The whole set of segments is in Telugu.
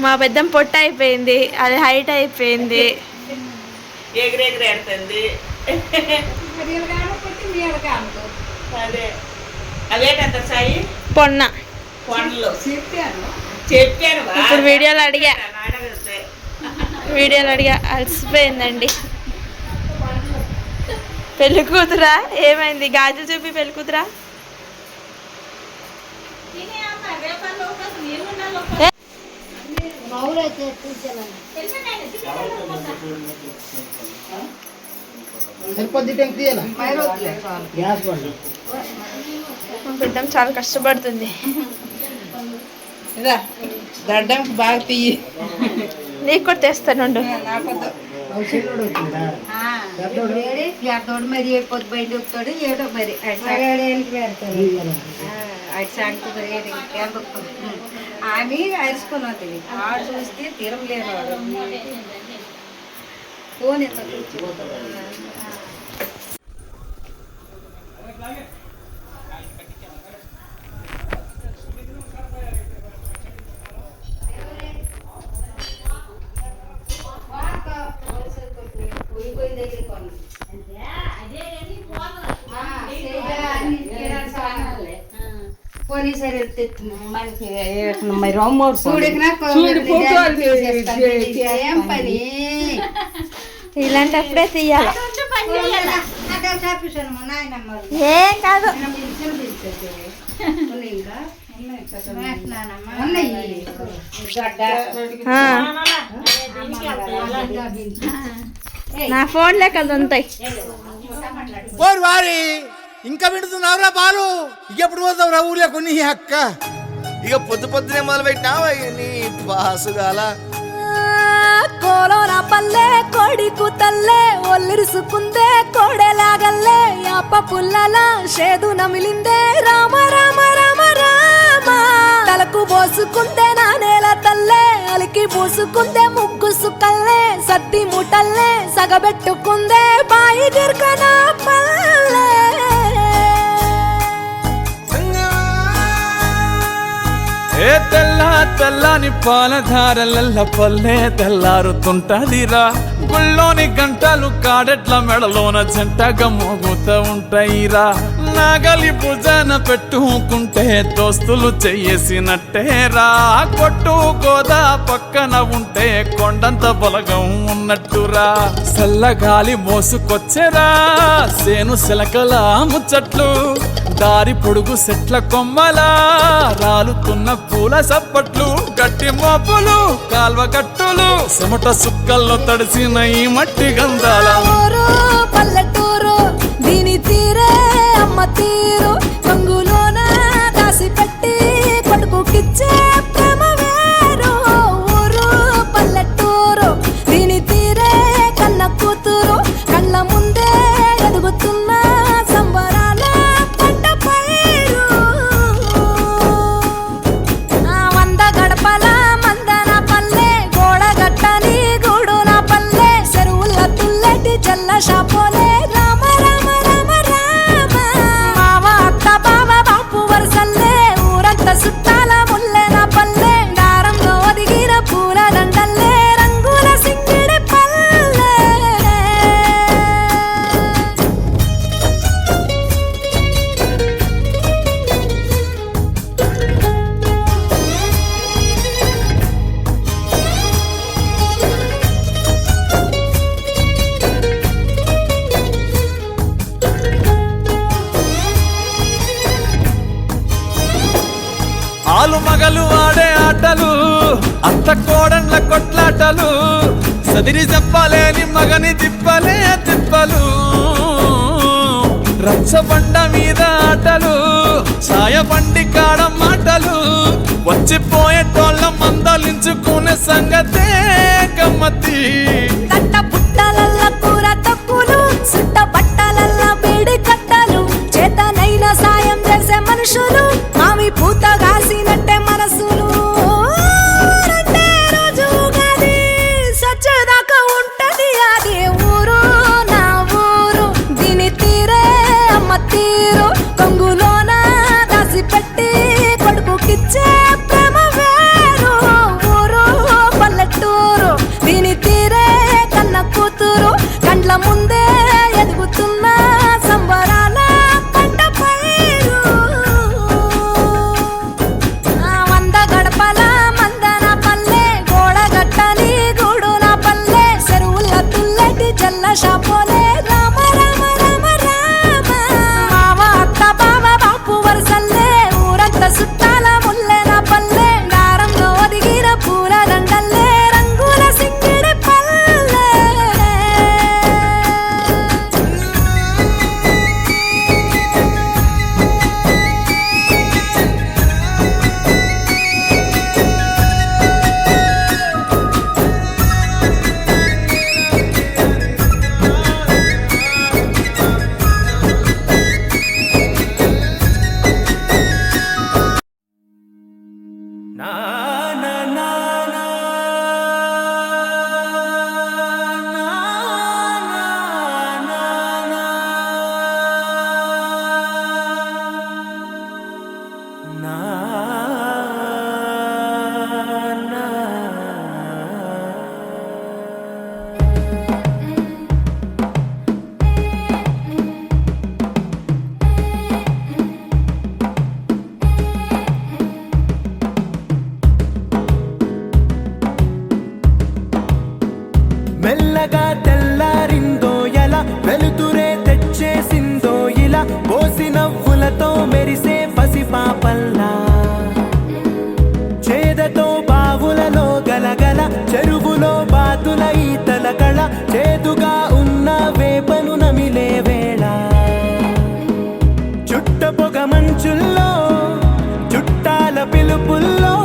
మా పెద్దమ్మ పొట్ట అయిపోయింది, అది హైట్ అయిపోయింది. ఎగిరెగిరేడుతుంది. అదేంట సాయి పొన్న కొండలు చెప్పాను. ఇప్పుడు వీడియోలు అడిగా అలసిపోయిందండి. పెళ్లి కూతురా ఏమైంది? గాజులు చూపి పెళ్లి కూతురా. పెద్దం చాలా కష్టపడుతుంది. దడ్డంకి బాగా తీయి. నీకు కూడా తెస్తానుండు. మరి పొద్దు బయట చెప్తాడు ఏడో మరి ఆమె అరుచుకొని వస్తుంది. ఆడు చూస్తే తిరగలేరు. ఫోన్ ఎంత ఇలాంటప్పుడే తీయాలి. ఏం కాదు. నా ఫోన్లే కదా ఉంటాయి. వారి ఇంకా వింటున్నావురా బాలు? ఇక ఎప్పుడు పోతావురా ఊర్లో కొన్ని అక్క? ఇక పొద్దునే మొదలు పెట్టినావా నీ బాసుగాల? కోలోన పల్లె కోడి కూతల్లే ఒల్లిరుసుకుందే కోడెలాగల్లే యాప పుల్లల షేదు నమిలిందే రామ రామ రామ రామ తలకు పోసుకుందే నా నేల తల్లే అలికి పూసుకుందే ముగ్గు సుక్కల్లే సత్తి ముటల్లే సగబెట్టుకుందే బాయి గిర్కన పల్లె. ఏ తెల్లని పాలధారలల్ల పల్లె తెల్లారుతుంటదిరా. గుళ్ళోని గంటలు కాడెట్ల మెడలోన జంటగా మోగుతూ ఉంటాయిరా. నాగలి భుజాన పెట్టుకుంటే దోస్తులు చెయ్యేసినట్టేరా. కొట్టు గోదా పక్కన ఉంటే కొండంత బలగం ఉన్నట్టురా. చల్లగాలి మోసుకొచ్చెరా సేను శిలకల ముచ్చట్లు. దారి పొడుగు సెట్ల కొమ్మలా రాలుతున్న పూల సప్పట్లు. గట్టి మోపులు కాల్వ గట్టులు చెమట సుక్కల్లో తడిసిన ఈ మట్టి గంధాల. పల్లెటూరు దీని తీరే అమ్మ తీరు కంగులోన దాసి పెట్టి కొడుకుకిచ్చే ప్రేమ వేరు. ఊరు పల్లెటూరు దీని తీరే కన్న కూతురు కళ్ళ ముందే ఎదుగుతున్న సంబరాల పంట పైరు. వంద గడపల మందన పల్లె గోడగట్టని గూడున పల్లె చెరువుల తుల్లటి జల్ల షాపోలే రామ రామ రామ రామ. మావ అత్త బావ బాపు వరసల్లే ఊరంత సుట్టాల ముల్లెన పల్లె దారంలో ఒదిగిన పూల దండల్లే రంగుల సింగిడి పల్లె. ఆలు మగలు ఆడే ఆటలు అత్త కోడన్ల కొట్లాటలు. సదిరి చెప్పలేని మగని తిప్పలే తిప్పలు. రచ్చబండ మీద ఆటలు సాయబండి కాడ మాటలు. వచ్చిపోయేటోళ్ళ మందలించుకునే సంగతే గమ్మతి. తట్ట పుట్టలల్ల కూర తక్కులు సుట్ట బట్టలల్ల బేడి కట్టలు చేతనైన సాయం చేసే మనుషులు మావి పూత కాసినట్టే మనసులు. రెండే రోజు గది సచ్చేదాకా ఉంటది అది ఊరు నా ఊరు దీని తీరే అమ్మ తీరు కొంగులోన దాసి పెట్టి కొడుకుకిచ్చే ప్రేమ షాపోలే రామ రామ రామ రామ మామ అత్త బావ బాపు వరసల్లే ఊరంతా సుట్టాల ముల్లెల పల్లె దారంలో ఒదిగిన పూల దండల్లే రంగుల సింగిడి పల్లె మెల్లగా తెల్లారిందో ఎలా వెలుతురే తెచ్చేసిందో ఇలా పోసి నవ్వులతో మెరిసే పసిపాపల్లా చేదతో బావులలో గలగల చెరువులో బాతుల ఈతల కళ చేదుగా ఉన్న వేపను నమిలే వేళ చుట్ట పొగ మంచుల్లో చుట్టాల పిలుపుల్లో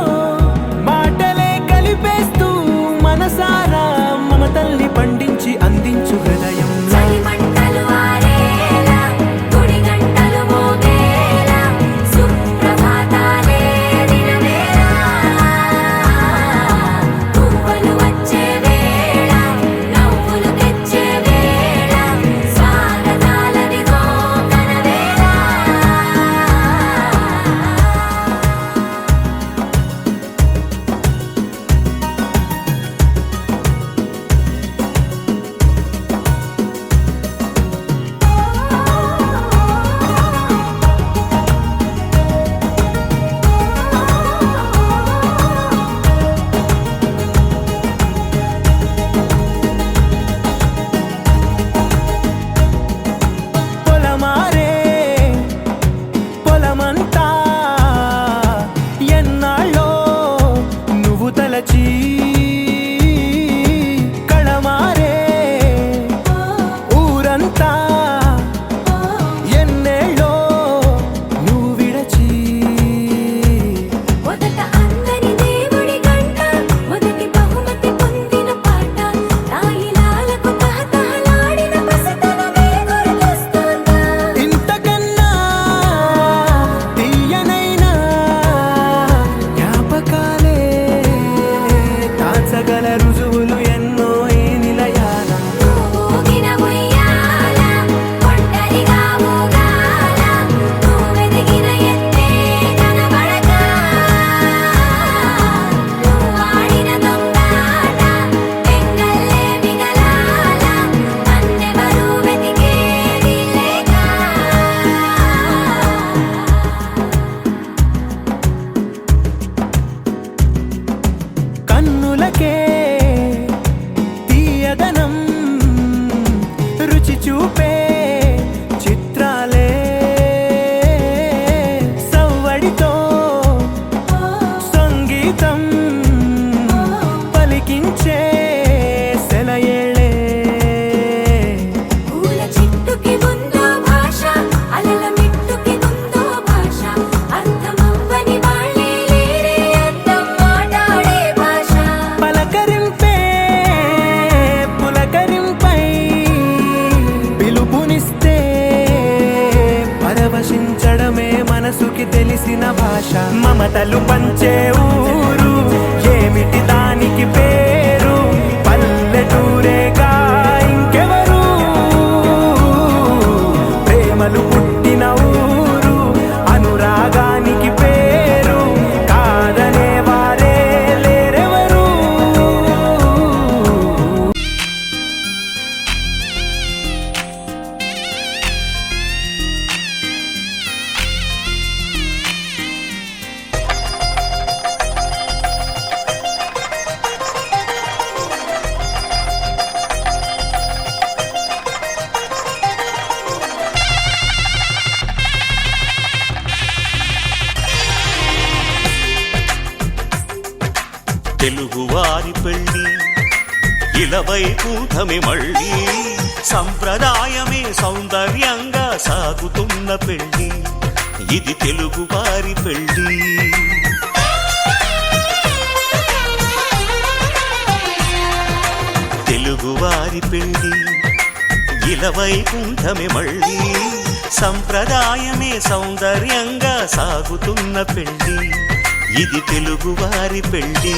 మాటలే కలిపేస్తూ మనసారా మమతల్ని పండించి అందించు హృదయం చలిమంటలు ఆరేలా గుడి గంటలు మోగేలా సుప్రభాతాలే దినవేళ పువ్వులు వచ్చే వేళ నవ్వులు తెచ్చే వేళ స్వాగతాలదిగో కనవేళ పొలమారే పొలమంతా ఎన్నాళ్ళో నువ్వు తలచి కళమారే ఊరంతా ఎన్నేళ్ళో నువ్వు విడచి మొదట అందని దేవుడి గంట మొదటి బహుమతి పొందిన పాట రాయిలాలకు తహతహలాడిన పసితనమే గుర్తొస్తుందా ఇంతకన్నా తీయనైనా జ్ఞాపకాలే తెలుగువారి పెళ్ళి ఇలవైకుంఠమే మళ్ళీ సంప్రదాయమే సౌందర్యంగా సాగుతున్న పెళ్ళి ఇది తెలుగువారి పెళ్ళి తెలుగువారి పెళ్ళి ఇలవైకుంఠమే మళ్ళీ సంప్రదాయమే సౌందర్యంగా సాగుతున్న పెళ్ళి ఇది తెలుగువారి పెళ్ళి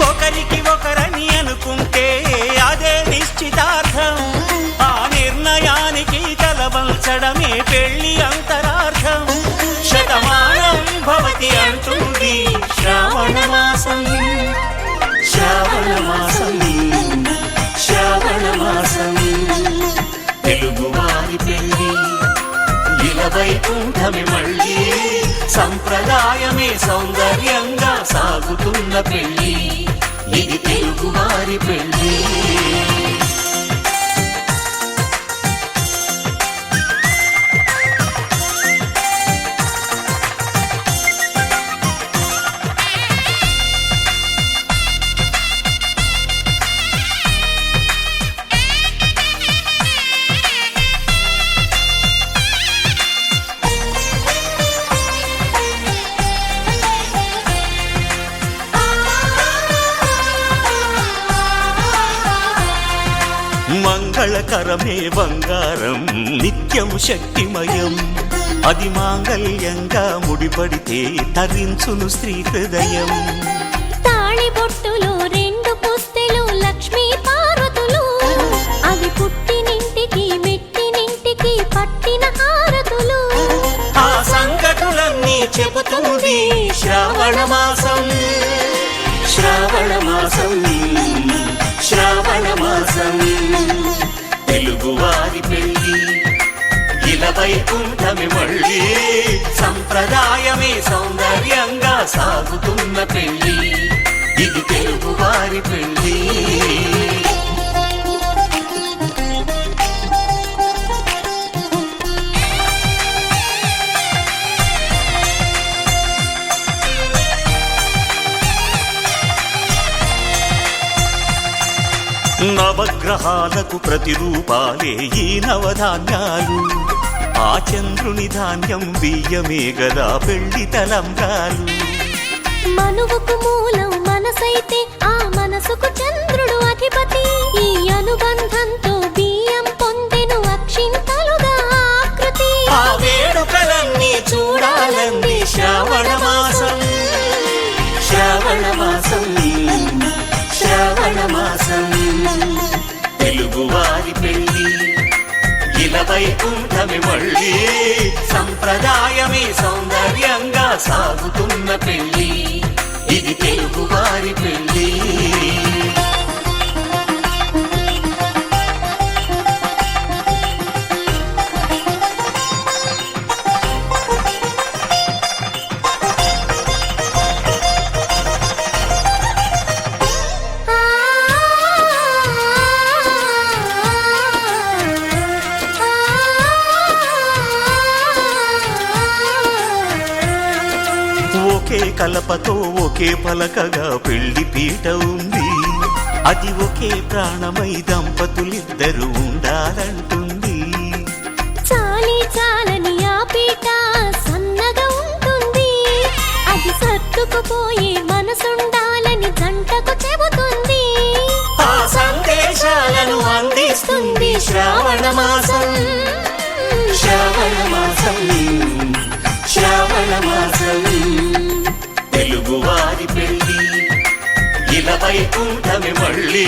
ఒకరికి ఒకరని అనుకుంటే అదే నిశ్చితార్థం ఆ నిర్ణయానికి తలవంచడమే పెళ్లి అంతరార్థం శతమానం భవతి అంటుంది శ్రావణ మాసం శ్రావణ మాసం శ్రావణ మాసం తెలుగువారి పెళ్ళి ఇలవైకుంఠమే మళ్ళీ సంప్రదాయమే సౌందర్యంగా సాగుతున్న పెళ్ళి ఇది తెలుగువారి పెళ్ళి మంగళకరమే బంగారం నిత్యం శక్తిమయం అది మాంగళ్యంగా ముడిపడితే తరించును స్త్రీ హృదయం తాళి బొట్టులో రెండు పుస్తెలు లక్ష్మీ పార్వతులు అవి పుట్టినింటికి మెట్టినింటికి పట్టిన హారతులు ఆ సంగతులన్నీ చెబుతుంది శ్రావణ మాసం శ్రావణ మాసం శ్రావణ మాసం తెలుగువారి పెళ్ళి ఇలవైకుంఠమే మళ్ళీ సంప్రదాయమే సౌందర్యంగా సాగుతున్న పెళ్ళి ఇది తెలుగువారి పెళ్ళి నవగ్రహాలకు ప్రతిరూపాలే ఈ నవధాన్యాలు ఆ చంద్రుని ధాన్యం బియ్యమే గదా పెళ్లి తలంబ్రాలు మనువుకు మూలం మనసైతే ఆ మనసుకు చంద్రుడు అధిపతి ఈ అనుబంధంతో బియ్యం పొందెను అక్షింతలుగా ఆకృతి ఆ వేడుకలన్నీ చూడాలంది శ్రావణ మాసం శ్రావణ మాసం శ్రావణ మాసం తెలుగువారి పెళ్ళి ఇలవైకుంఠమే మళ్ళీ సంప్రదాయమే సౌందర్యంగా సాగుతున్న పెళ్ళి ఇది తెలుగువారి పెళ్ళి ఒకే కలపతో ఒకే పలకగా పెళ్లి పీట ఉంది అది ఒకే ప్రాణమై దంపతులిద్దరూ ఉండాలంటుంది చాలి చాలని ఆ పీట సన్నగా ఉంటుంది అది సర్దుకుపోయే మనసుండాలని జంటకు చెబుతుంది ఆ సందేశాలను అందిస్తుంది శ్రావణ మాసం శ్రావణ మాసం శ్రావణ మాసం తెలుగువారి పెళ్ళి ఇలవైకుంఠమే మళ్ళీ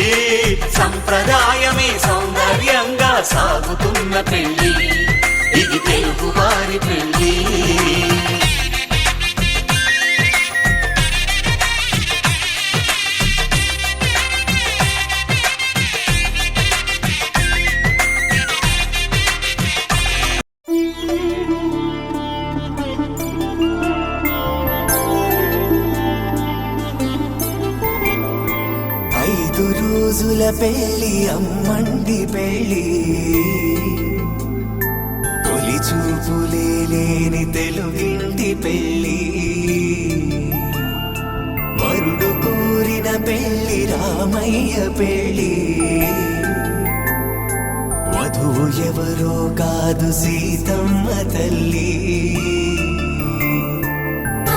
సంప్రదాయమే సౌందర్యంగా సాగుతున్న పెళ్ళి ఇది తెలుగువారి పెళ్ళి రోజుల పెళ్ళి అమ్మండి పెళ్ళి తొలి చూపులే లేని తెలుగింటి పెళ్ళి వరుడు కోరి పెళ్ళి రామయ్య పెళ్ళి వధువు ఎవరో కాదు సీతమ్మ తల్లి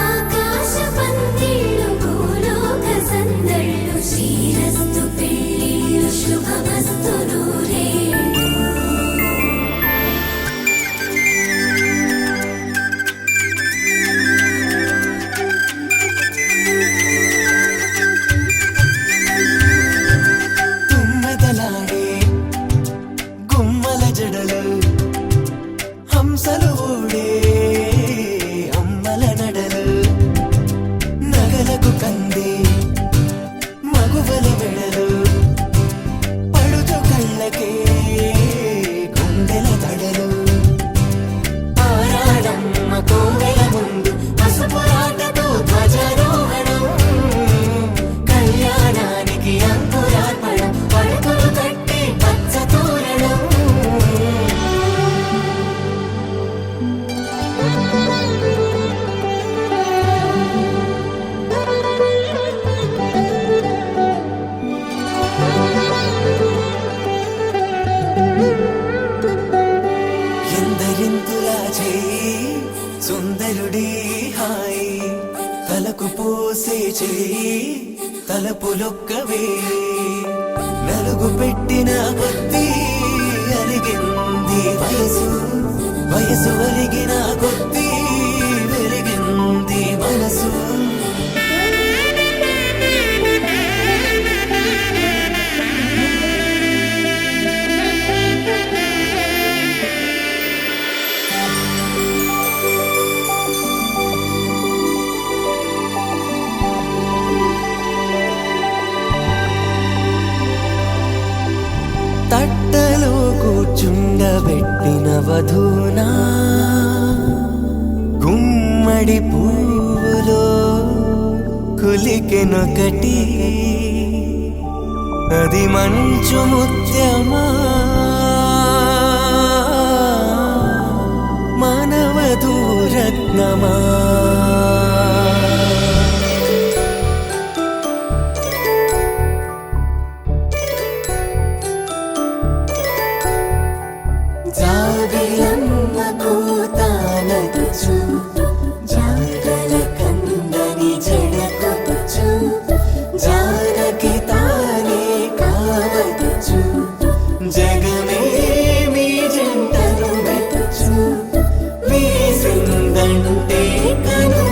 ఆకాశ పందిళ్ళు భూలోక సందళ్ళు శ్రీరస్తు పెళ్ళిళ్ళు శుభమస్తు నూరేళ్ళు తుమ్మెదలాడే గుమ్మల జడలు హంసలు ఊడే అమ్మల నడలు నగలకు కంది మగువల వెడలు పడుచు కళ్ళకే గుండెల తడలు ఆరాడమ్మ కోవెల ముందు పసుపురాటతో ధ్వజారోహణం కళ్యాణానికి అంకురార్పణం పడుకులు కట్టి పచ్చ తోరణం ఎందరింతులా చేయి సుందరుడి హాయి తలకు పోసే చేయి తలపులొక్కవే నలుగు పెట్టిన కొద్దీ అలిగింది వయసు వయసు ఒలిగిన కొద్దీ వెలిగింది మనసు తట్టలో కూర్చుండబెట్టిన వధూనా గుమ్మడి పువ్వులో కులికెనొకటి అది మంచు ముత్యమా మానవధూరత్నమా జాబిలమ్మ కూతానదుచు జాగల కందని జడకొచ్చు జానకి తానే కావదుచు జగమే మీ జంటను వెతుచు వీసిందంటే కను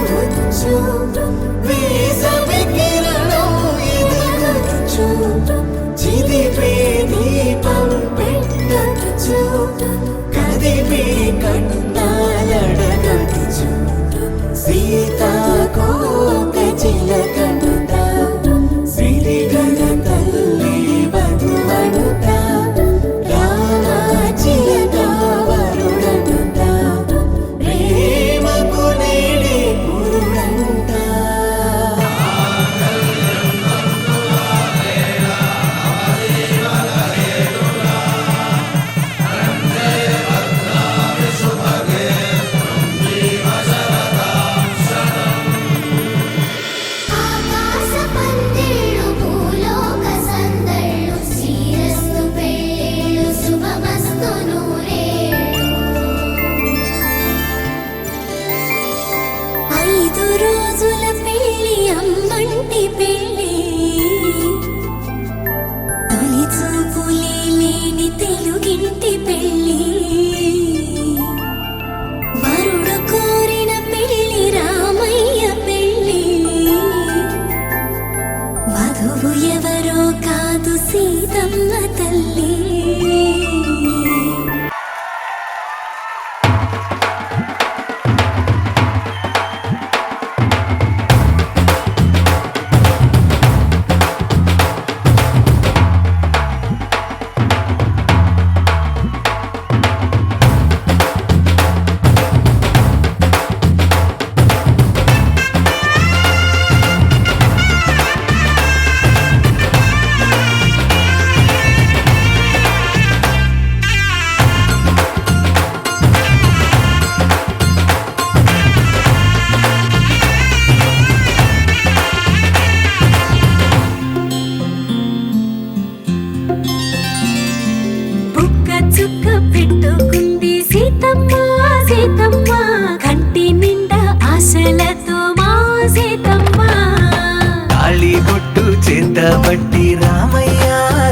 పట్టబట్టి రామయ్య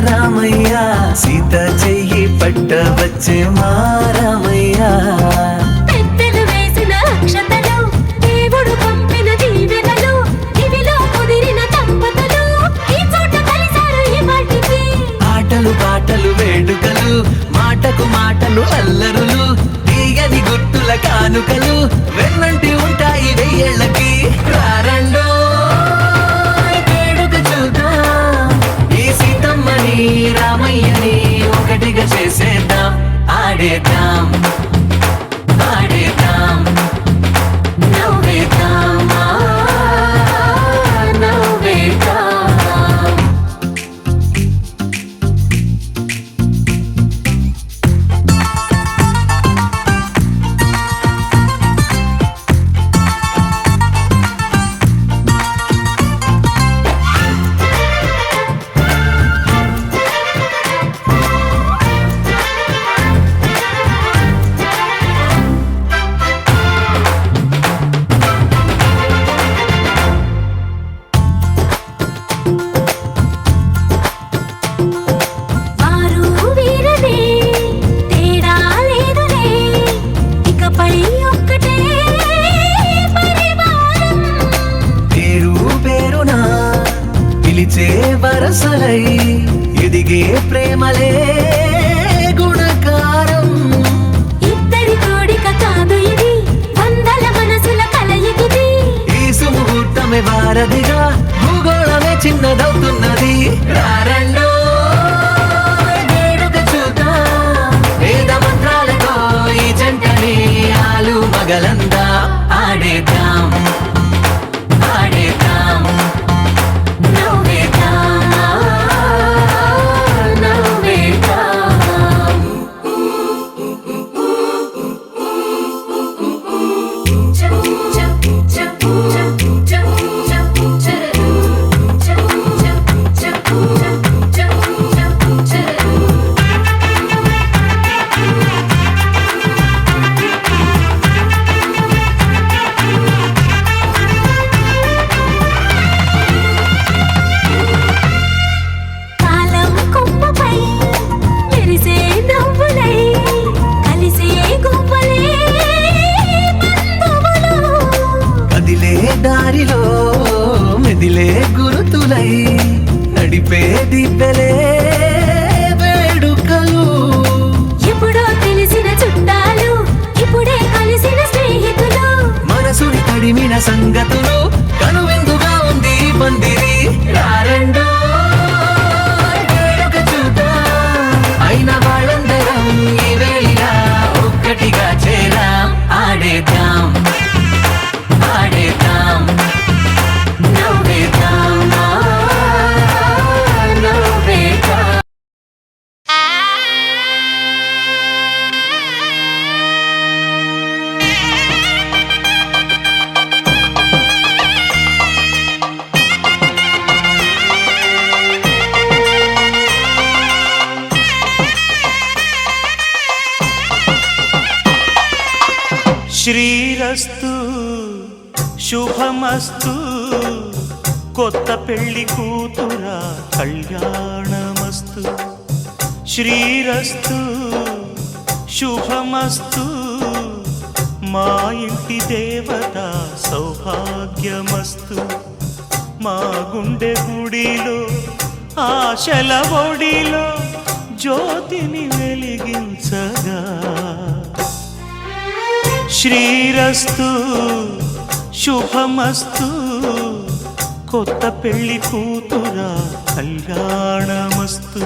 రామయ్య సీత చెయ్యి పట్టవచ్చే మా రామయ్య పెద్దలు వేసిన అక్షతలు దేవుడు పంపిన దీవెనలు ఇవిలో కుదిరిన దంపతులు ఈ చోట కలిసారు ఈ వాటికి ఆటలు పాటలు వేడుకలు మాటకు మాటలు అల్లరులు తీయని గుట్టుల కానుకలు వెన్నంటి ఉంటాయి వెయ్యేళ్ళకి రారండో వేడుక చూద్దాం ఈ సీతమ్మని రామయ్యని ఒకటిగా చేసేద్దాం ఆడేద్దాం ఆడేద్దాం నవ్వేద్దాం నవ్వేద్దాం వారు వీరనే తేడా లేదులే ఇకపై ఒక్కటే పరివారం పేరు పేరునా పిలిచే వరసలై ఎదిగే ప్రేమలే గుణకారం ఇద్దరి కోడిక కాదు ఇది వందల మనసుల కలయికిది ఈ సుముహూర్తమే వారధిగా భూగోళమే చిన్నదవుతున్నది రారండో వేడుక చూద్దాం వేద మంత్రాలతో ఈ జంటని ఆలు మగలందా ఆడేద్దాం ఆడేద్దాం నవ్వేద్దాం నవ్వేద్దాం కాలం కొమ్మపై మెరిసే నవ్వులై కలిసే గువ్వలే బంధువులు కదిలే దారిలో మెదిలే గురుతులై నడిపే దిబ్బెలే వేడుకలు ఎప్పుడో తెలిసిన చుట్టాలు ఇప్పుడే కలిసిన స్నేహితులు మనసుని తడిమిన సంగతులు కనువిందుగా ఉంది ఈ పందిరి రారండో వేడుక చూద్దాం అయిన వాళ్ళందరం ఈ వేళ ఒక్కటిగా చేరాం ఆడేద్దాం ఆడేద్దాం నవ్వేద్దాం నవ్వేద్దాం శ్రీరస్తు శుభమస్తు కొత్త పెళ్లి కూతురా కళ్యాణమస్తు శ్రీరస్తు శుభమస్తు మా ఇంటి దేవత సౌభాగ్యమస్తు మా గుండె గుడిలో ఆశల ఒడిలో జ్యోతిని వెలిగించగా శ్రీరస్తు శుభమస్తు కొత్త పెళ్లి కూతురా కళ్యాణమస్తు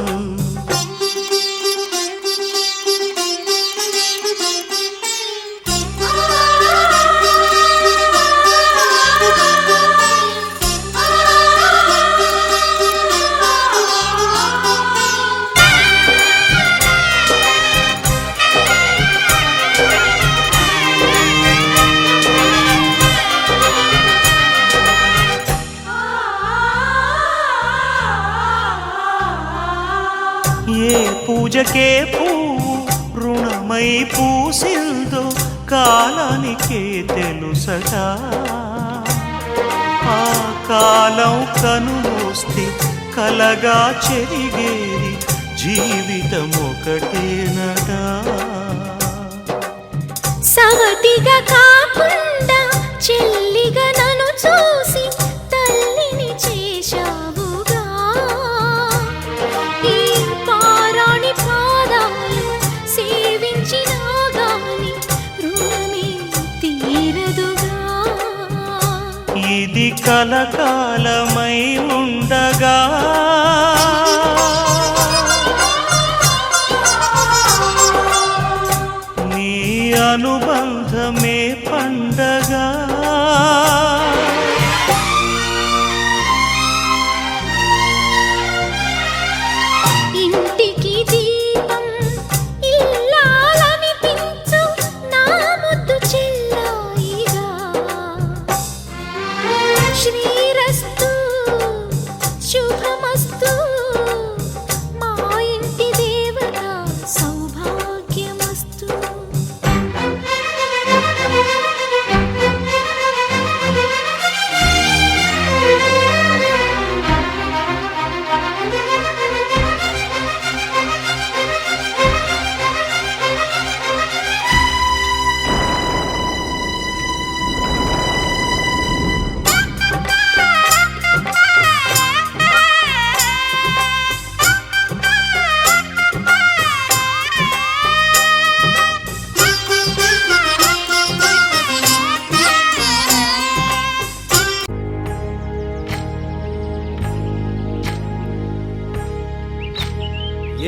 ఏ పూజకే పువ్వు రుణమై పూసిందో కాలానికే తెలుసగా ఆ కాలం కనుమూస్తే కలగా చెరిగేది జీవితం ఒకటేనడా. సవతిగా కాకుండా చెల్లిగా నన్ను చూసి తల్లిని చేశావుగా. ఈ పారాణి పాదాలు సేవించినా గాని రుణమే తీరదుగా. ఇది కలకాలమై ఉండగా నీ అనుబంధమే పండగా. ఇంటికి దీపం ఇల్లాలనిపించు నా ముద్దు చెల్లాయిగా. శ్రీరస్తు శుభమస్తు మా ఇంటి దేవత సౌభాగ్యమస్తు.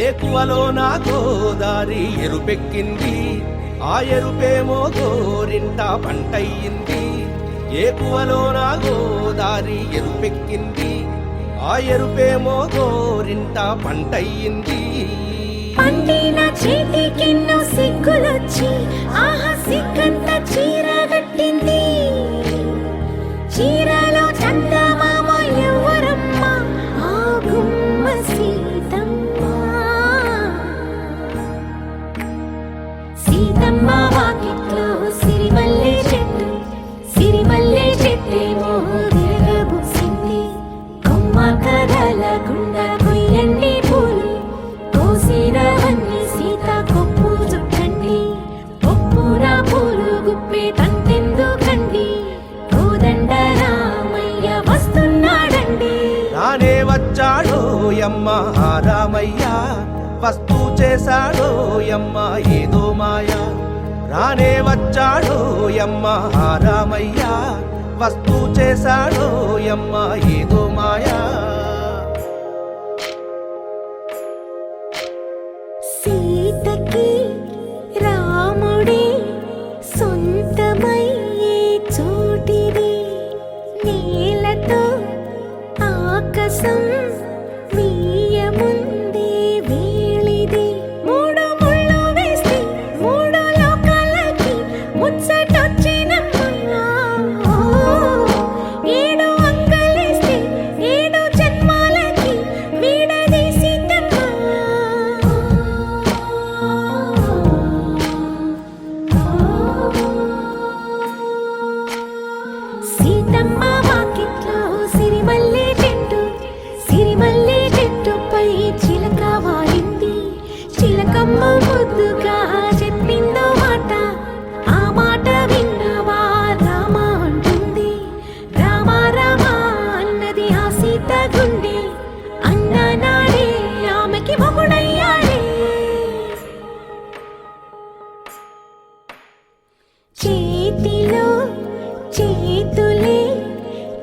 ఏకువలో నా గోదారి ఎరుపెక్కింది, ఆ ఎరుపేమో గోరింట పంటయ్యింది. ఏకువలో నా గోదారి ఎరుపెక్కింది, ఆ ఎరుపేమో గోరింట పంటయ్యింది. పండిన చేతికెన్నో సిగ్గులొచ్చి ఆహా సిగ్గంత చీర కట్టింది. చీరలో చందమామ ఎవరమ్మ, ఆ గుమ్మ సీతమ్మ. సీతమ్మ వాకిట్లో సిరిమల్లె చెట్టు, సిరిమల్లె చెట్టేమో విరగబూసింది. కొమ్మ కదలకుండా కొయ్యండి పూలు, కోసినవన్నీ సీత కొప్పు చుట్టండి. కొప్పున పూలు గుప్పే తంతెందుకండి, కోదండ రామయ్య వస్తున్నాడండి. రానే వచ్చాడో యమ్మ ఆ రామయ్య, వస్తూ చేశాడో యమ్మ ఏదో మాయ. రానే వచ్చాడో యమ్మ ఆ రామయ్య, వస్తూ చేశాడో యమ్మ ఏదో మాయా. సీతకి రాముడే సొంతమయ్యే చోటిది. నేలతో ఆకాశం వీయముందే వేళిది. మూడు ముళ్ళు వేస్తే మూడు లోకాలకి ముచ్చటొచ్చినమ్మా. ఏడు అంగలేస్తే ఏడు జన్మాలకి వీడదీసిద్దమ్మా. సీతమ్మ వాకిట్లో సిరిమల్లె చెట్టు, సిరిమల్లె చెట్టుపై చిలక వాలింది. చిలకమ్మ ముద్దుగా చెప్పిందో మాట, ఆ మాట విన్నవా రామ అంటుంది. రామ రామ అన్నది ఆ సీత గుండె, అన్న నాడే ఆమెకి మొగుడయ్యాడే. చేతిలో చేతులే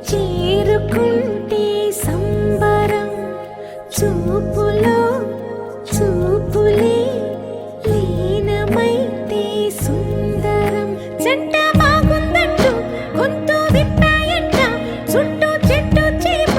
చేరుకుంటే సంబరం, చూపులో చూపులే లీనమైతే సుందరం. జంట బాగుందంటూ గొంతు విప్పాయంట చుట్టూ చెట్టు చీమ.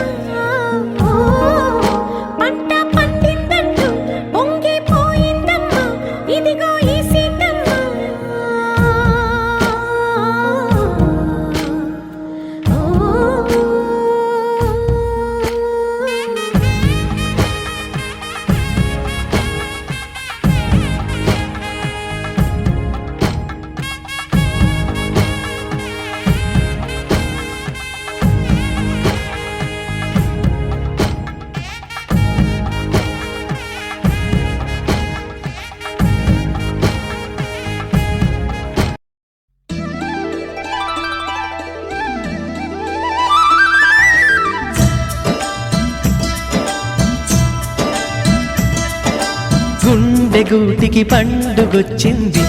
గుండె గూటికి పండుగొచ్చింది,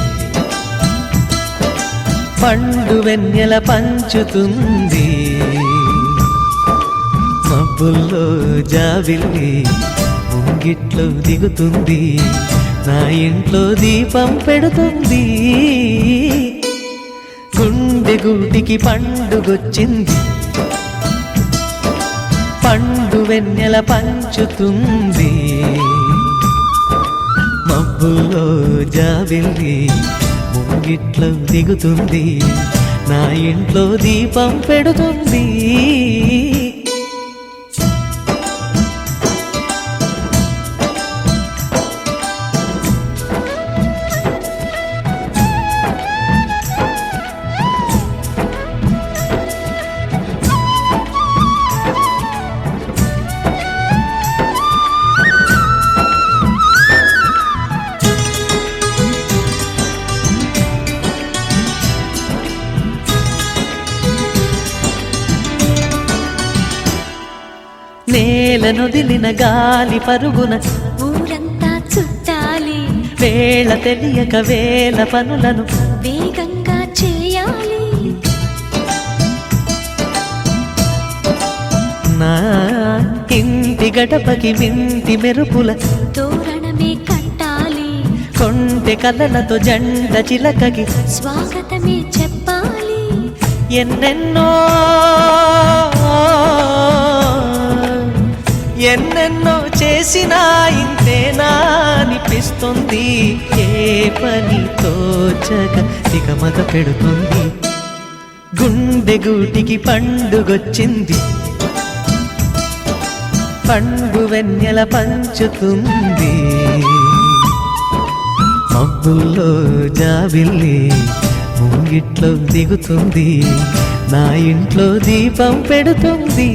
పండు వెన్నెల పంచుతుంది. మబ్బుల్లో జాబిల్లి ముంగిట్లో దిగుతుంది, నా ఇంట్లో దీపం పెడుతుంది. గుండె గూటికి పండుగొచ్చింది, పండు వెన్నెల పంచుతుంది. మబ్బుల్లో జాబిల్లి ముంగిట్లో దిగుతుంది, నా ఇంట్లో దీపం పెడుతుంది. నేలనొదిలిన గాలి పరుగున ఊరంతా చుట్టాలి, వేళ తెలియక వేల పనులను వేగంగా చేయాలి. నా ఇంటి గడపకి మింటి మెరుపుల తోరణమే కట్టాలి, కొంటె కలలతో జెండ చిలకకి స్వాగతమే చెప్పాలి. ఎన్నెన్నో ఎన్నెన్నో చేసినా ఇంతేనా అనిపిస్తుంది. ఏ పని తోచక తికమక పెడుతుంది. గుండె గూటికి పండుగొచ్చింది, పండు వెన్నెల పంచుతుంది. మబ్బుల్లో జాబిల్లి ముంగిట్లో దిగుతుంది, నా ఇంట్లో దీపం పెడుతుంది.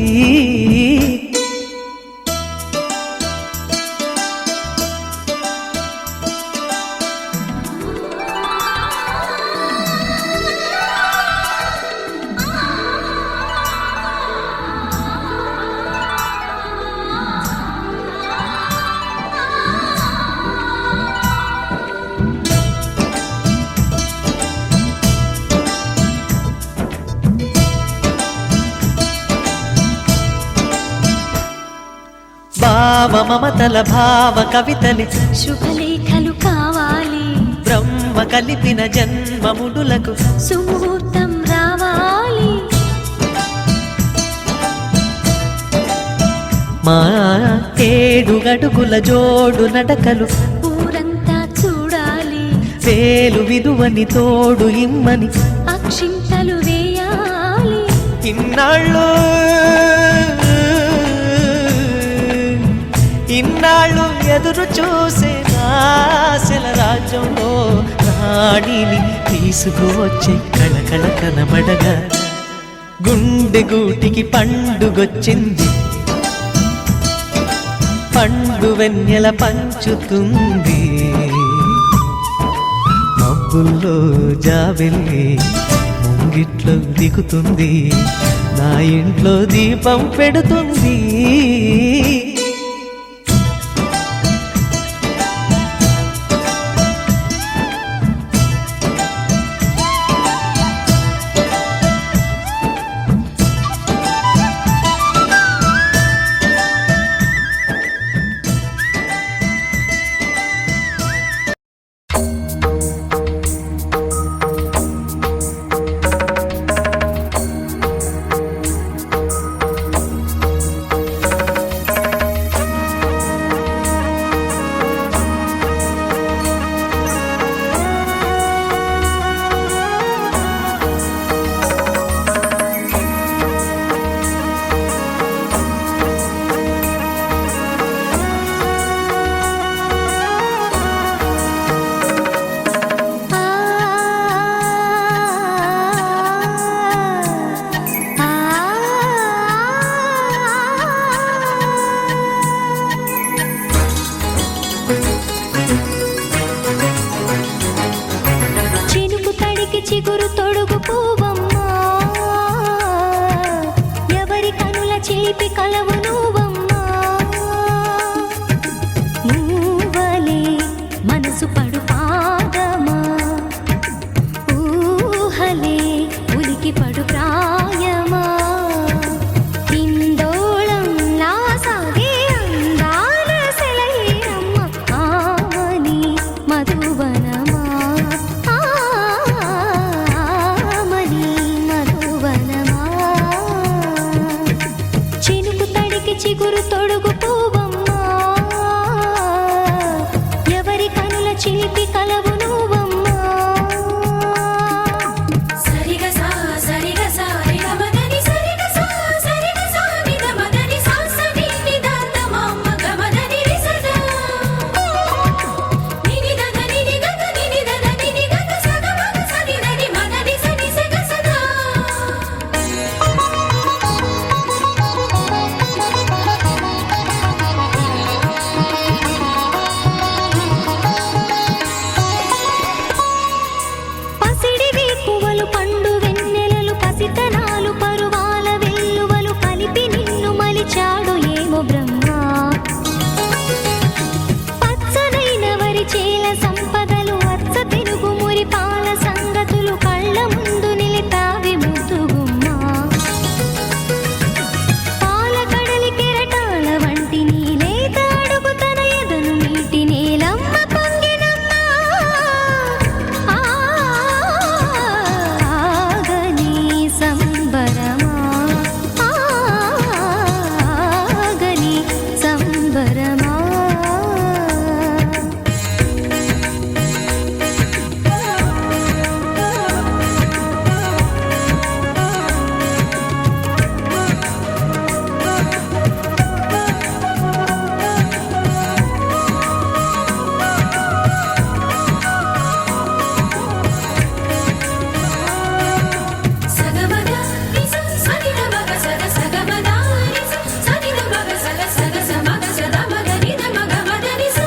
భావ మమతల భావ కవితలి శుభలేఖలు కావాలి, బ్రహ్మ కలిపిన జన్మముడులకు సుముహూర్తం రావాలి. మా 7 అడుగుల జోడు నడకలు ఊరంతా చూడాలి, వేలు విలువని తోడు ఇమ్మని అక్షింతలు వేయాలి. ఇన్నాళ్ళు ఎదురు చూసే ఆశల రాజ్యంలో రాణిని తీసుకువచ్చే కళకళ కనబడగా. గుండె గూటికి పండుగొచ్చింది, పండు వెన్నెల పంచుతుంది. మబ్బుల్లో జాబిల్లి ముంగిట్లో దిగుతుంది, నా ఇంట్లో దీపం పెడుతుంది. చిగురు తొడుగు పూవమ్మా, ఎవరి కనుల చిలిపి కలవు నువ్వమ్మా. నువ్వలే మనసు పడు పాదమా ఊహలే ఉలికి పడు ప్రాయమా ఇందోళంలా సాగే అందాల సెలయేరమ్మ ఆమని మధువనమా ఆమని మధువనమా చినుకు తడికి చిగురు తొడుగు పూవమ్మా ఎవరి కనుల చిలిపి కలవు నువ్వమ్మా సరిగ సా సరిగ సా రిగ మదని సరిగ సా సరిగ సా నిద మదని సా సని నిదాత మమ్మ గమదని రిసదా నిని దద నిని గద నిని దద నిని గద సగ మగ సని దని మదని సని సగ సదా పసిడి వేకువలు పండు వెన్నెలలు పసితనాలు పరువాల వెల్లువలు కలిపి నిన్ను మలిచాడు ఏమో బ్రహ్మ పచ్చనైన వరి చేల సంపదలు అచ్చ తెలుగు మురి పాల సంగతులు కళ్ళ ముందు నిలిపావి ముద్దుగుమ్మ పాల కడలి కెరటాల వంటి నీలేత అడుగు తన ఎదను మీటి నేలమ్మ పొంగినమ్మ ఆగని సంబరమా ఆగని సంబరమా సగమద నిస సనిద మగ సగ సగమద నిస సనిద మగ సగ సగ సమగ సద మగ నిద మగ మద నిస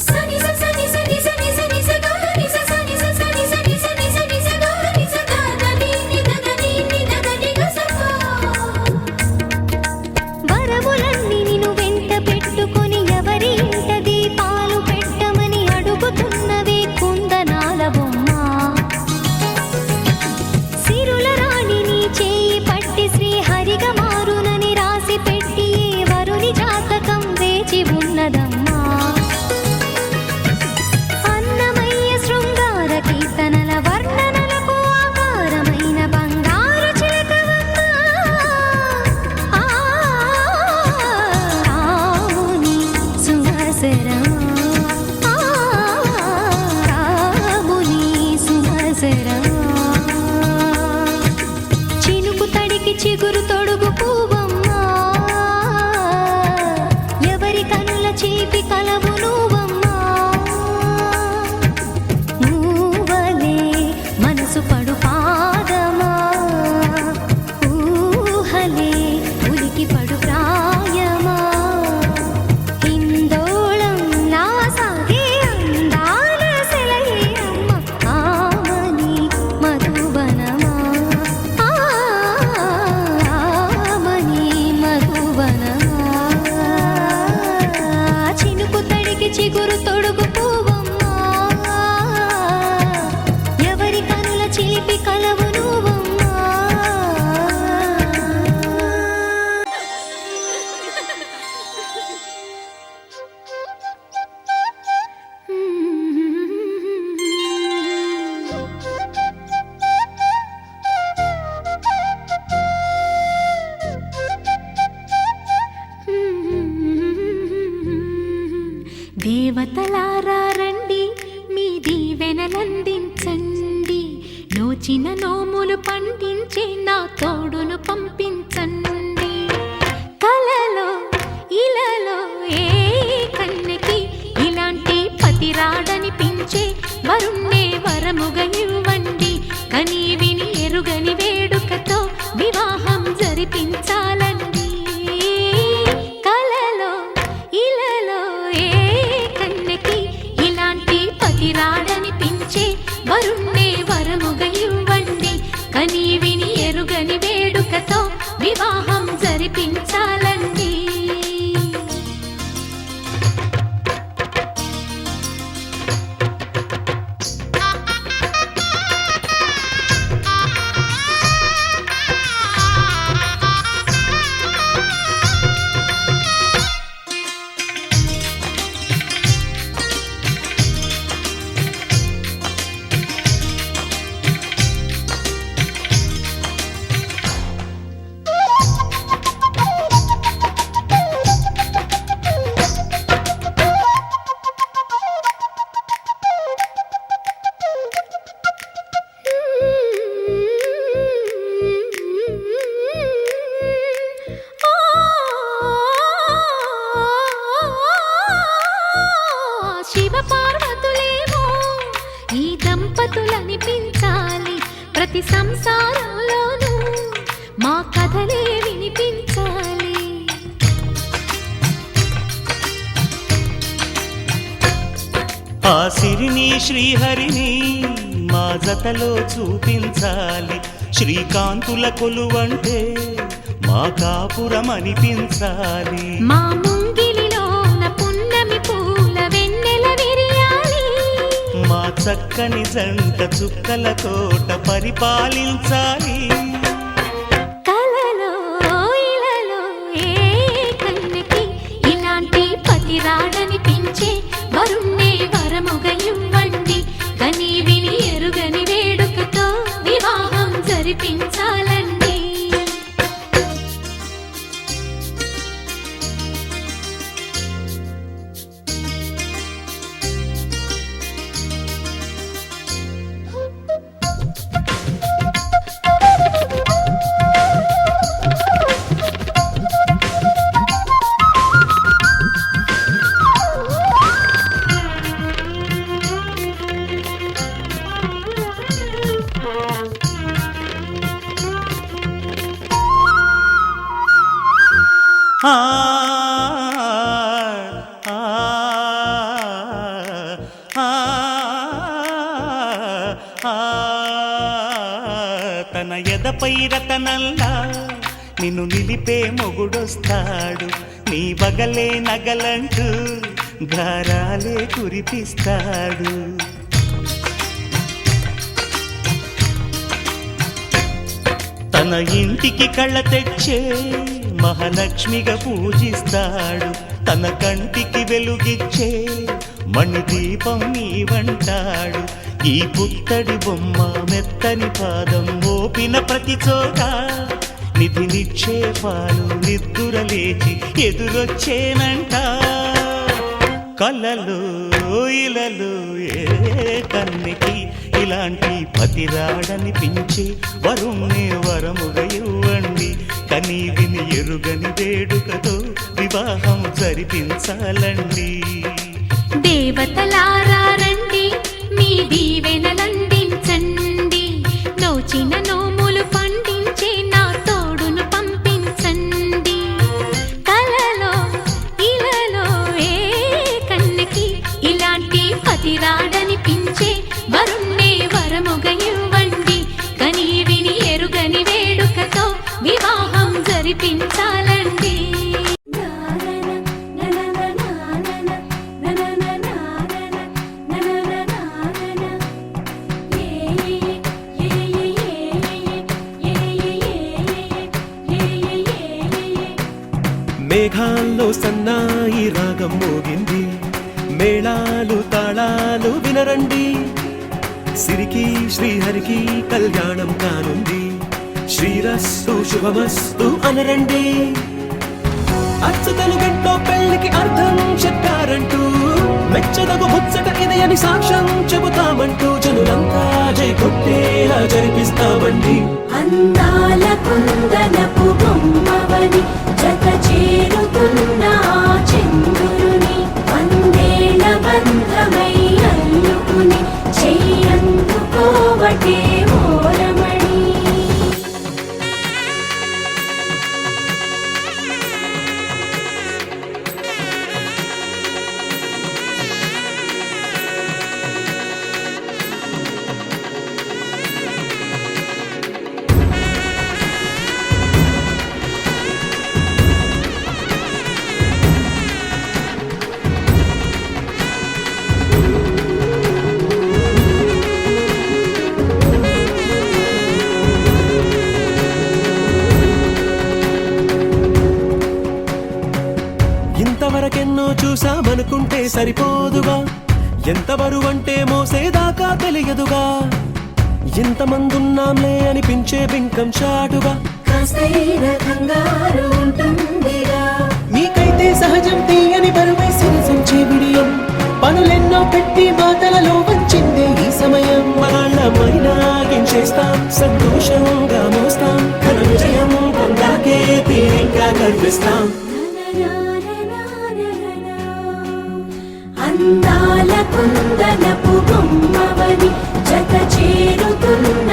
సని స సని సని సని సని స గ నిస సని స సని సని సని సని స గ నిస ద ద ని ని ద ద ని ని ద ద ని గ స వరములన్నీ నిన్ను వెంట పెట్టుకొని ఎవరి ఇంట దీపాలు పెట్టమని అడుగుతున్నవే కుందనాల బొమ్మ సిరుల రాణి నీ చేయి పట్టి శ్రీహరిగా మారునని రాసి పెట్టి ఏ వరుని జాతకం వేచి ఉన్నదమ్మా అన్నమయ్య శృంగార కీర్తనల వర్ణనలకు ఆకారమైన బంగారు చిలకవమ్మ రాముని సుమసరమా రాముని సుమసరమా చినుకు తడికి చిగురు తొడుగు పూవమ్మా ఎవరి కనుల చీపి కలవు నువ్వమ్మా నువ్వలే మనసు పడు పాదమా ఊహలే ఉలికి పడు ప్రాయమా ఇందోళంలా సాగే అందాల సెలయేరమ్మ ఆమని మధువనమా ఆమని మధువనమా చినుకు తడికి చిగురు తొడుగు పూవమ్మా ఎవరి కనుల చిలిపి కలవు నువ్వమ్మా దేవతలారా రండి మీ దీవెనలందించండి నోచిన నోములు పండించే నా తోడును పంపించండి కలలో ఇలలో ఏ కన్నెకి ఇలాంటి పతి రాడనిపించే వరుణ్ణే వరముగా ఇవ్వండి కని విని ఎరుగని వేడుకతో వివాహం జరిపించాలండి కలలో ఇలలో ఏ కన్నెకి ఇలాంటి పతి రాడనిపించే వరుణ్ణే వరముగా ఇవ్వండి కని విని ఎరుగని వేడుకతో వివాహం జరిపించాలండి ప్రతి సంసారంలోనూ మా కథలే వినిపించాలి. ఆ సిరిని శ్రీహరిని మా జతలో చూపించాలి. శ్రీకాంతుల కొలువంటే మా కాపురం అనిపించాలి. మా ముంగిలిలోన పున్నమి పూల వెన్నెల విరియాలి. మా చక్కని జంట చుక్కల తోట పరిపాలించాలి. కలలో ఇలలో ఏ కన్నెకి ఇలాంటి పతి రాడనిపించే వరుణ్ణే వరముగ ఇవ్వండి. కని విని ఎరుగని వేడుకతో వివాహం జరిపించాలండి. ఆ ఆ ఆ తన ఎదపై రతనల్లా నిన్ను నిలిపే మొగుడొస్తాడు. నీ బగలే నగలంటూ గారాలే కురిపిస్తాడు. తన ఇంటికి కళ్ళ తెచ్చే మహాలక్ష్మిగా పూజిస్తాడు. తన కంటికి వెలుగిచ్చే మణిదీపం నీవంటాడు. ఈ పుత్తడి బొమ్మ మెత్తని పాదం మోపిన ప్రతి చోట నిధి నిక్షేపాలు నిద్దురలేచి ఎదురొచ్చేనంట. కలలో ఇలలో ఏ కన్నెకి ఇలాంటి పతిరాడనిపించి వరుణ్ణి వరముగా ఇవ్వండి. కని విని ఎరుగని వేడుకతో వివాహం జరిపించాలండి. దేవతలారా రండి, మీ దీవెనలందించండి. నోచిన నోములు పండించే నా తోడును పంపించండి. కలలో ఇలలో ఏ కన్నెకి ఇలాంటి పతిరాడనిపించే వరుణ్ణే వరముగ ఇవ్వండి. కని విని ఎరుగని వేడుకతో వివాహం జరిపించాలండి. మేఘాల్లో సన్నాయి రాగం మోగింది. మేళాలు తాళాలు వినరండి. సిరికి శ్రీహరికి కళ్యాణం కానుంది. శ్రీరస్తు శుభమస్తు అనరండి. అచ్చతలు గంటో పెళ్లికి అర్థం చెప్పారంటూ మెచ్చదగు ముచ్చట ఇది అని సాక్ష్యం చెబుతామంటూ జనులంతా జై కొట్టేలా జరిపిస్తామండి. అందాల కుందనపు బొమ్మవని జత చేరుతున్న చంద్రుని వందేల బంధమై అల్లుకుని చెయ్యందుకోవటే ఓరమణి. ఇంతవరకెన్నో చూసామనుకుంటే సరిపోదుగా. ఎంత బరువంటే మోసేదాకా తెలియదుగా. ఇంతమందున్నాంలే అనిపించే బింకం చాటుగా. మీకైతే సహజం తీయని బరువై సిరసించే బిడియం. పనులెన్నో పెట్టి మాటలలో వచ్చిందే ఈ సమయం. వాళ్ళమైనా గించేస్తాం, సంతోషంగా మోస్తాం. ఘన విజయం పొందాకే తీరిగ్గా కనిపిస్తాం. అందాల కుందనపు బొమ్మవని జత చేరుతున్న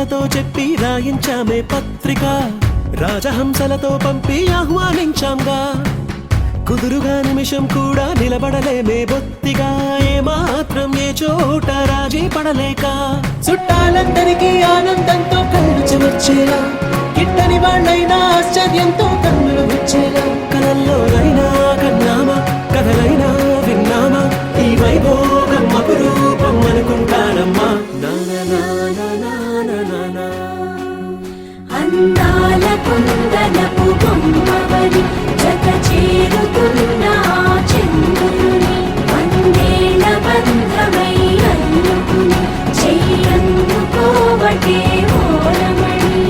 ప్రేమతో చెప్పి రాయించామే పత్రిక రాజహంసలతో పంపి ఆహ్వానించాంగా కుదురుగా నిమిషం కూడా నిలబడలేమే బొత్తిగా ఏమాత్రం ఏ చోట రాజీ పడలేక చుట్టాలందరికీ ఆనందంతో కళ్ళు చెమర్చేలా గిట్టని వాళ్ళైనా ఆశ్చర్యంతో కన్నులు వచ్చేలా కలల్లోనైనా కన్నామా కథలైనా విన్నామా ఈ వైభోగం అపురూపం అనుకుంటానమ్మా అందాల కుందనపు బొమ్మవని జత చేరుతున్న చంద్రుని వందేల బంధమై అల్లుకుని చెయ్యందుకోవటే ఓరమణి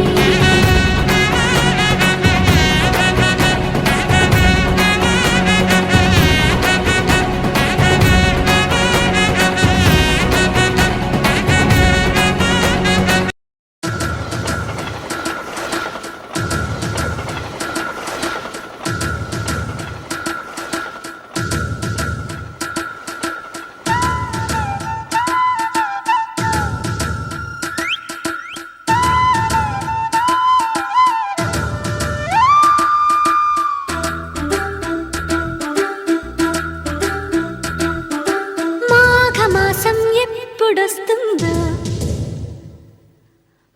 మాఘమాసం ఎప్పుడొస్తుందో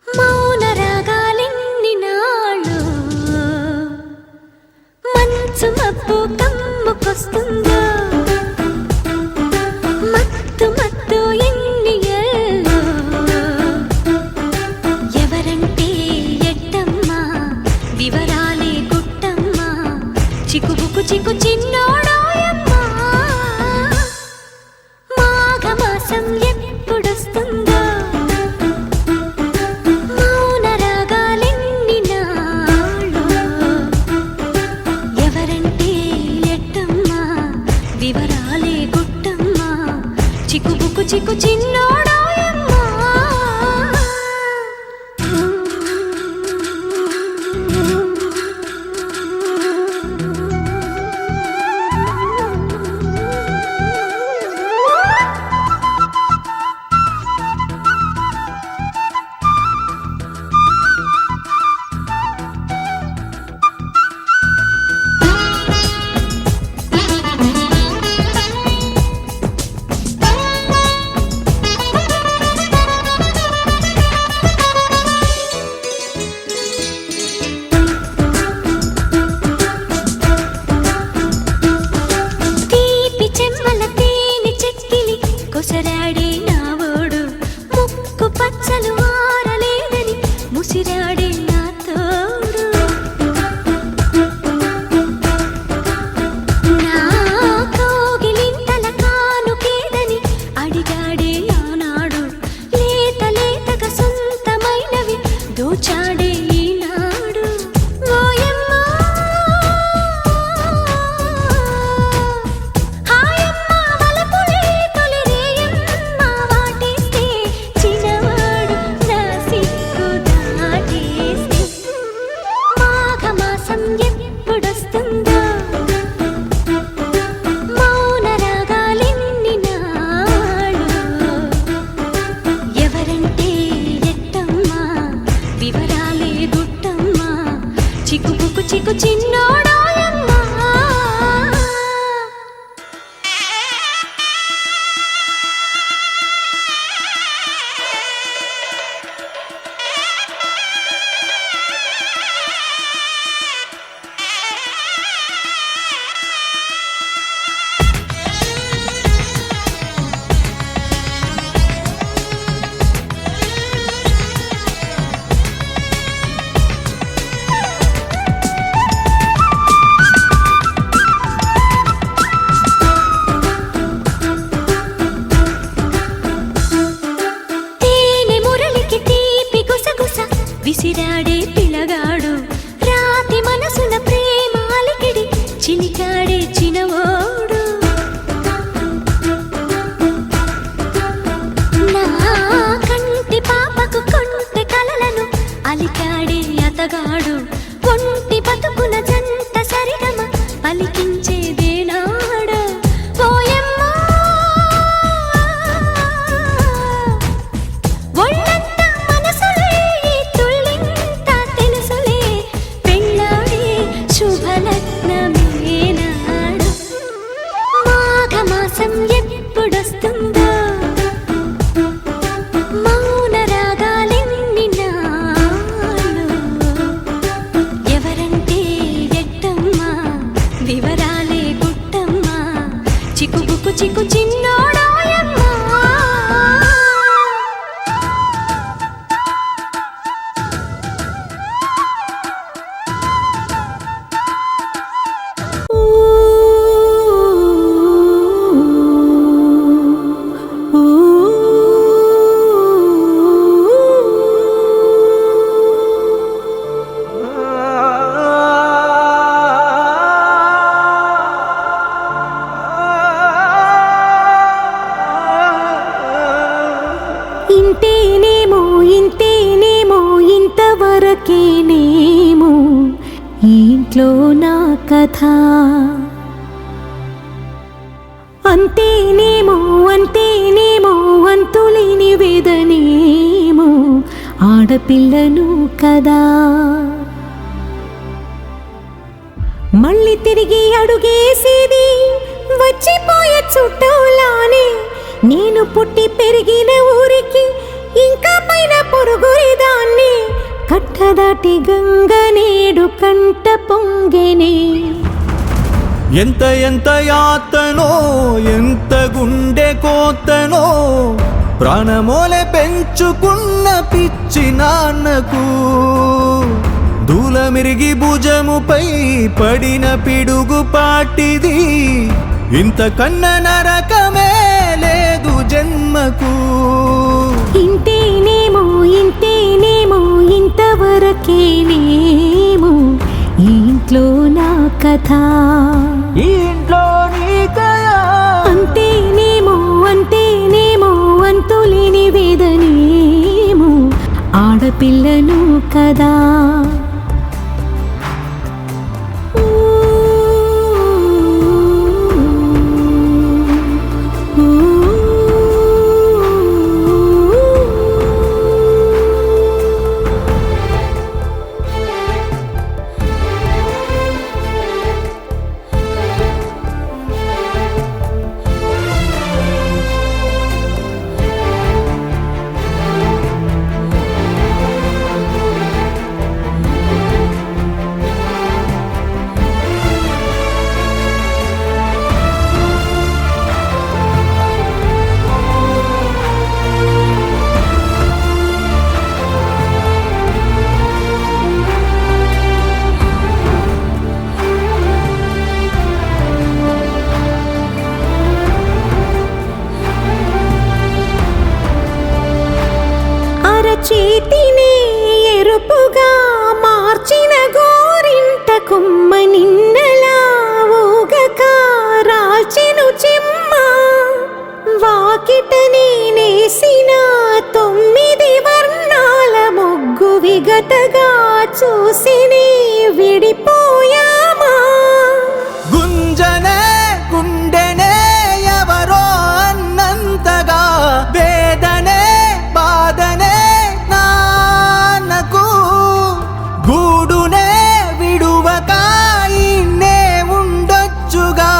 మౌన రాగాలెన్ని నాళ్ళు మంచు మబ్బు కమ్ముకొస్తుందో మత్తు మత్తు ఎన్ని ఏళ్ళు ఎవరంటే ఎట్టమ్మా వివరాలే గుట్టమ్మా చిక్కుబుకు చిక్కు చిన్నోడాయమ్మా మాఘమాసం ఎప్పుడొస్తుందో మౌన రాగాలెన్ని నాళ్ళు ఎవరంటే ఎట్టమ్మా వివరాలే గుట్టమ్మా చిక్కుబుకు చిక్కు చిన్నోడాయమ్మా తీపి చెమ్మల తేనె చెక్కిలి కొసరాడే నావోడు ముక్కు పచ్చలు ఆరలేదని ముసిరాడే నా తోడు నా కోగిలింతల కానుకేదని అడిగాడే ఆనాడు లేత లేతగా సొంతమైనవి దోచాడే ఈనాడు ఓయమ్మా హాయమ్మ వలపులే తొలిరేయమ్మ వాటేస్తే చిన్నవాడు నా సిగ్గు దాటేస్తే మాఘమాసం ఎప్పుడొస్తుందో మౌన రాగాలెన్ని నాళ్ళు ఎవరంటే ఎట్టమ్మా వివరాలే గుట్టమ్మా చిక్కుబుకు చిక్కు చిన్నోడాయమ్మా తేనె మురళికి తీపి గుసగుస విసిరాడే పిలగాడు రాతి మనసుల ప్రేమ అలికిడి చిలికాడే చినవోడు నా కంటి పాపకు కొంటె కలలను అలికాడే అతగాడు కొంటి బతుకుల జంట సరిగమ పలికించేదేనాడు ఓయమ్మా ఒళ్ళంతా మనసులే చిక్కు చిన్నోడాయమ్మా ఇంతేనేమో ఇంతవరకేనేమో ఇంట్లో నా కథ అంతేనేమో అంతులేని వేదనేమో ఆడపిల్లను కదా మళ్ళీ తిరిగి అడుగేసేది వచ్చిపోయే చుట్టూలానే నేను పుట్టి పెరిగిన ఊరికి ఇంకా పైన పొరుగురిదాన్ని కట్టదాటి గంగ నేడు కంట పొంగెనే ఎంత యాతనో ఎంత గుండె కోతనో ప్రాణమోలే పెంచుకున్న పిచ్చి నాన్నకు దూలమిరిగి భుజముపై పడిన పిడుగు పాటిది ఇంతకన్న నరకమే లేదు జన్మకు ఇంతేనేమో ఇంతవరకేనేమో ఇంట్లో నా కథ ఇంట్లో నీ కథ అంతేనేమో అంతులేని వేదనేమో ఆడపిల్లను కదా చేతిని ఎరుపుగా మార్చిన గోరింట కొమ్మ నిన్నలా ఊగక రాల్చెను చెమ్మ వాకిట నేనేసిన 9 వర్ణాల ముగ్గు విగతగా చూసిని విడిపోయామా గుంజనే గుండెనే ఎవరో అన్నంతగా వేదనే బాధనే నాన్నకు గూడునే విడువక ఇన్నే ఉండొచ్చుగా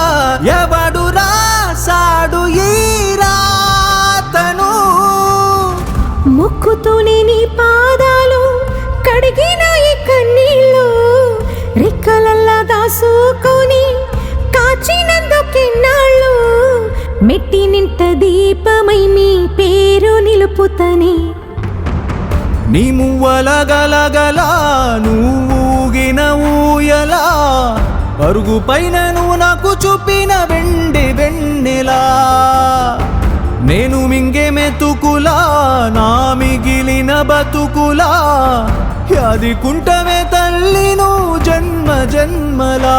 ఎవడు రాసాడు ఈ రాతను మొక్కుతూనే నీ పాదాలు కడిగిన ఈ కన్నీళ్ళు రెక్కలల్లా దాసుకొని కాచినందుకెన్నాళ్ళు మెట్టి నింట దీపమై నీ పేరు నిలుపుతని నీ మువ్వల గలగల నువ్వుగిన ఊయలా అరుగు పైన నువ్వు నాకు చూపిన వెండి వెన్నెలా నేను మింగే మెతుకులా నా మిగిలిన బతుకులా యాది కుంటమే తల్లి నువ్వు జన్మ జన్మలా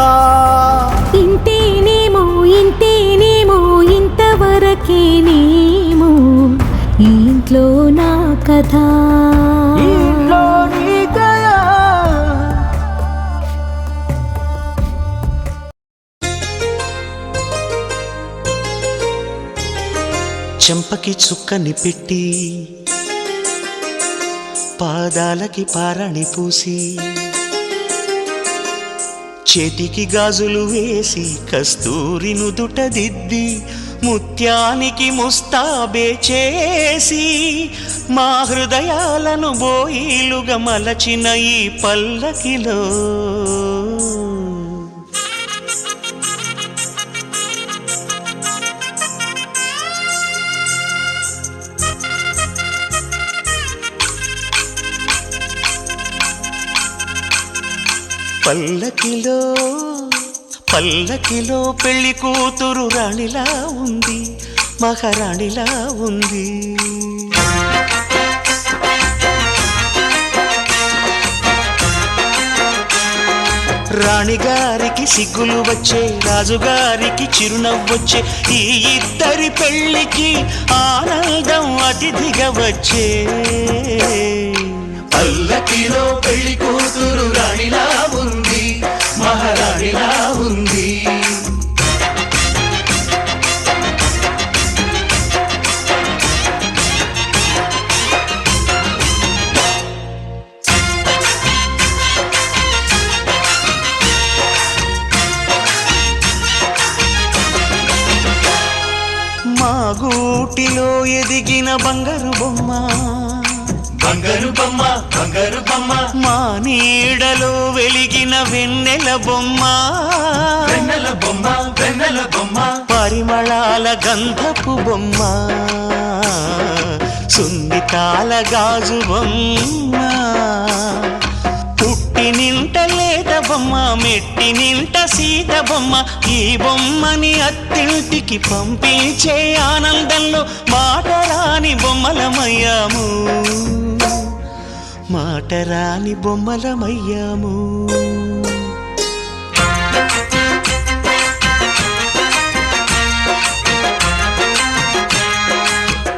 ఇంతేనేమో ఇంతవరకేనేమో ఇంట్లో నా కథ ఇంట్లో నీ కథ చెంపకి చుక్కని పెట్టి పాదాలకి పారణి పూసి చేతికి గాజులు వేసి కస్తూరి నుదుట దిద్ది ముత్యానికి ముస్తాబే చేసి మా హృదయాలను బోయిలుగా మలచిన ఈ పల్లకిలో పల్లకిలో పల్లకిలో పెళ్లి కూతురు రాణిలా ఉంది, మహారాణిలా ఉంది. రాణిగారికి సిగ్గులు వచ్చే, రాజుగారికి చిరునవ్వొచ్చే, ఈ ఇద్దరి పెళ్లికి ఆనందం అతిథిగా వచ్చే. పల్లకిలో పెళ్లి కూతురు రాణిలా ఉంది, మహారాణిలా ఉంది. మా గూటిలో ఎదిగిన బంగారు బొమ్మ, బంగారు బొమ్మ, బంగారు బొమ్మ. మా నీడలో వెలిగిన వెన్నెల బొమ్మ, వెన్నెల బొమ్మ, వెన్నెల బొమ్మ. పరిమళాల గంధపు బొమ్మ, సున్నితాల గాజు బొమ్మ. పుట్టి నింట లేత బొమ్మ, మెట్టి నింట సీత బొమ్మ. ఈ బొమ్మని అత్తింటికి పంపించే ఆనందంలో మాటరాని బొమ్మలమయ్యాము, మాటరాని బొమ్మలమయ్యాము.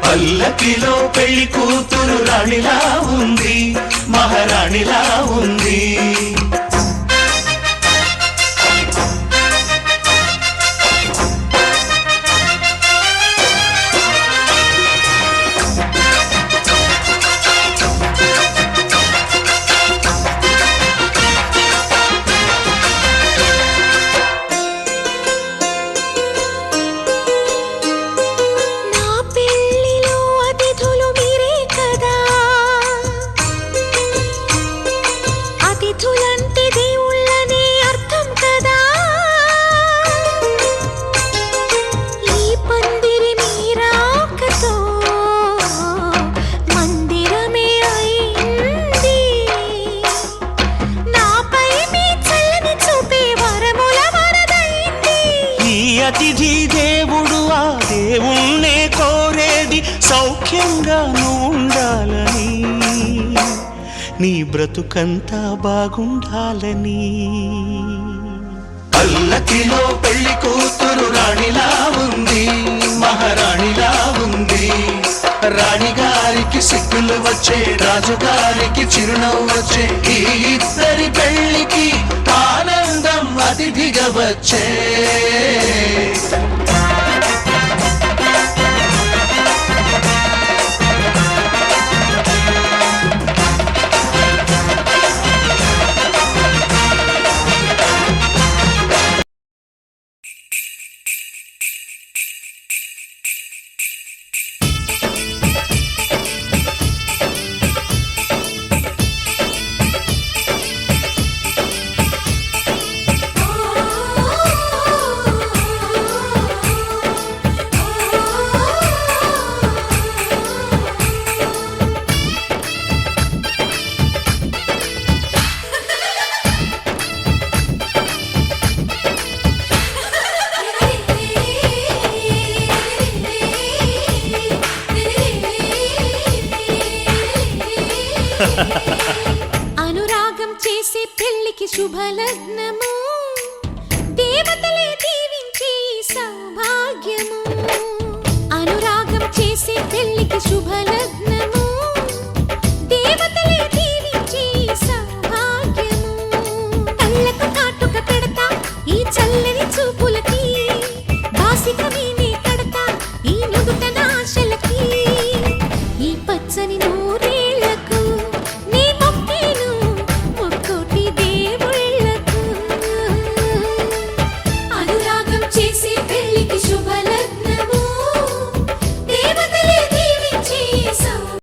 పల్లకిలో పెళ్లి కూతురు రాణిలా ఉంది, మహారాణిలా ఉంది. అతిథి దేవుడు ఆ దేవుణ్ణే కోరేది సౌఖ్యంగా నువ్వు ఉండాలని, నీ బ్రతుకంతా బాగుండాలని. పల్లకిలో పెళ్లి కూతురు రాణిలా ఉంది, మహారాణిలా ఉంది. రాణిగారికి సిగ్గులు వచ్చే, రాజుగారికి చిరునవ్వు వచ్చే, ఈ ఇద్దరి పెళ్లికి ఆనందం అతిథిగా వచ్చే. అనురాగం చేసే పెళ్లికి శుభలగ్నము, దేవతలే దీవించే సౌభాగ్యము. అనురాగం చేసే పెళ్లికి శుభలగ్నము,